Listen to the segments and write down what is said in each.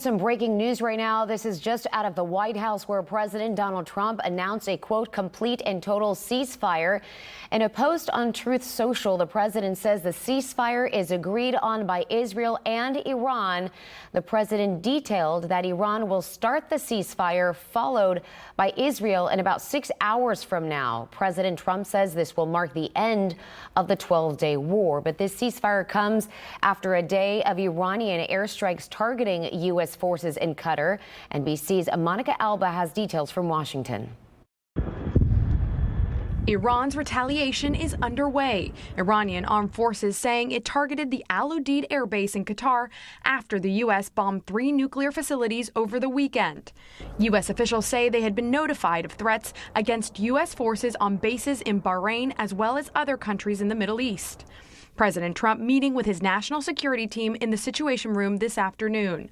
Some breaking news right now. This is just out of the White House, where President Donald Trump announced a, quote, complete and total ceasefire. In a post on Truth Social, the president says the ceasefire is agreed on by Israel and Iran. The president detailed that Iran will start the ceasefire, followed by Israel in about 6 hours from now. President Trump says this will mark the end of the 12-day war. But this ceasefire comes after a day of Iranian airstrikes targeting U.S. forces in Qatar. NBC's Monica Alba has details from Washington. Iran's retaliation is underway. Iranian armed forces saying it targeted the Al Udeid air base in Qatar after the U.S. bombed 3 nuclear facilities over the weekend. U.S. officials say they had been notified of threats against U.S. forces on bases in Bahrain as well as other countries in the Middle East. President Trump meeting with his national security team in the Situation Room this afternoon.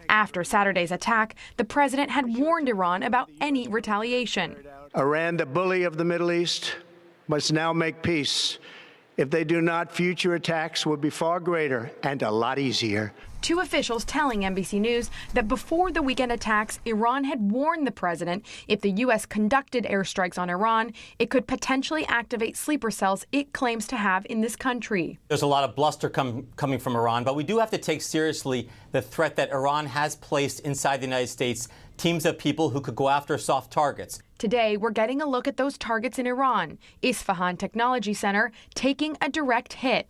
After Saturday's attack, the president had warned Iran about any retaliation. Iran, the bully of the Middle East, must now make peace. If they do not, future attacks will be far greater and a lot easier. 2 officials telling NBC News that before the weekend attacks, Iran had warned the president if the U.S. conducted airstrikes on Iran, it could potentially activate sleeper cells it claims to have in this country. There's a lot of bluster coming from Iran, but we do have to take seriously the threat that Iran has placed inside the United States, teams of people who could go after soft targets. Today, we're getting a look at those targets in Iran. Isfahan Technology Center taking a direct hit.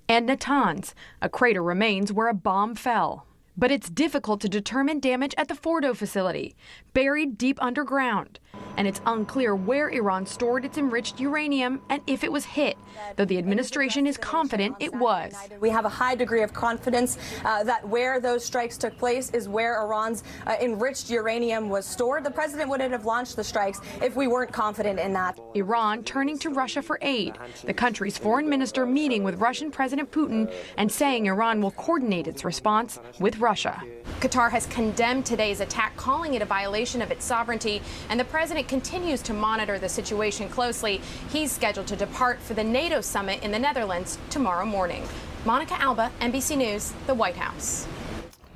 And Natanz, a crater remains where a bomb fell. But it's difficult to determine damage at the Fordo facility, buried deep underground. And it's unclear where Iran stored its enriched uranium and if it was hit, though the administration is confident it was. We have a high degree of confidence that where those strikes took place is where Iran's enriched uranium was stored. The president wouldn't have launched the strikes if we weren't confident in that. Iran turning to Russia for aid, the country's foreign minister meeting with Russian President Putin and saying Iran will coordinate its response with Russia. Qatar has condemned today's attack, calling it a violation of its sovereignty, and the president continues to monitor the situation closely. He's scheduled to depart for the NATO summit in the Netherlands tomorrow morning. Monica Alba, NBC News, the White House.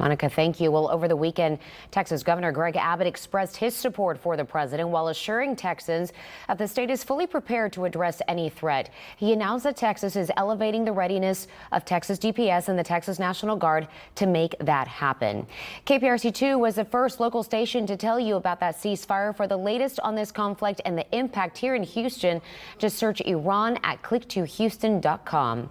Monica, thank you. Well, over the weekend, Texas Governor Greg Abbott expressed his support for the president while assuring Texans that the state is fully prepared to address any threat. He announced that Texas is elevating the readiness of Texas DPS and the Texas National Guard to make that happen. KPRC2 was the first local station to tell you about that ceasefire. For the latest on this conflict and the impact here in Houston, just search Iran at click2houston.com.